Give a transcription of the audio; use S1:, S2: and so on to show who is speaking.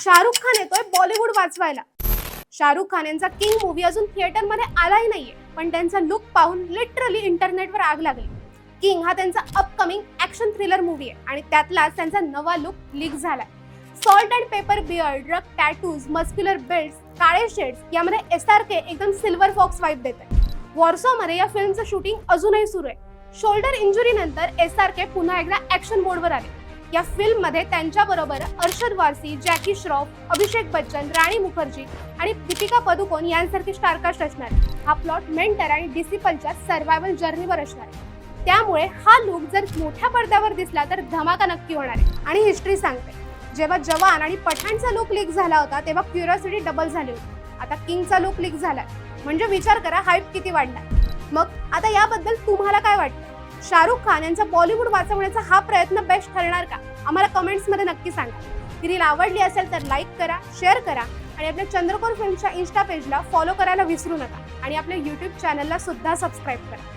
S1: शाहरुख खान येतोय बॉलिवूड वाचवायला। शाहरुख खान यांचा किंग मूवी अजून थिएटरमध्ये आलाही नाहीये, पण त्यांचा लुक पाहून लिटरली इंटरनेटवर आग लागली। किंग हा त्यांचा अपकमिंग ऍक्शन थ्रिलर मूवी आहे आणि त्यातलाच त्यांचा नवा लुक लीक झालाय। सॉल्ट अँड पेपर बियर्ड, रग टॅटूज, मस्क्युलर बिल्ड्स, काळे शेड्स यामध्ये SRK एकदम सिल्वर फॉक्स वाइब देते। वॉर्सोमध्ये या फिल्मचं शूटिंग अजूनही सुरू आहे। शोल्डर इंजुरी नंतर SRK पुन्हा एकदा ऍक्शन मोडवर आले। या फिल्म मध्ये त्यांच्याबरोबर अरशद वारसी, जॅकी श्रॉफ, अभिषेक बच्चन, राणी मुखर्जी आणि दीपिका पदुकोण यांसारखी स्टारकास्ट असणार आहे। हा प्लॉट मेंटर आणि डिसिपलच्या सर्व्हायवल जर्नीवर असणार आहे। त्यामुळे हा लुक जर मोठ्या पडद्यावर दिसला तर धमाका नक्की होणार आहे। आणि हिस्ट्री सांगते, जेव्हा जवान आणि पठाणचा लुक लीक झाला होता तेव्हा क्युरिओसिटी डबल झाली होती। आता किंगचा लुक लीक झालाय, म्हणजे विचार करा हाईप किती वाढलाय। मग आता याबद्दल तुम्हाला काय वाटतं? शाहरुख खान यांचा बॉलिवूड वाचवण्याचा हा प्रयत्न बेस्ट ठरणार का? आम्हाला कमेंट्स मध्ये नक्की सांगा। ही रील आवडली असेल तर लाईक करा, शेअर करा आणि आपल्या चंद्रकोर फिल्मच्या इन्स्टा पेजला फॉलो करायला विसरू नका आणि आपल्या YouTube चॅनलला सुद्धा सबस्क्राईब करा।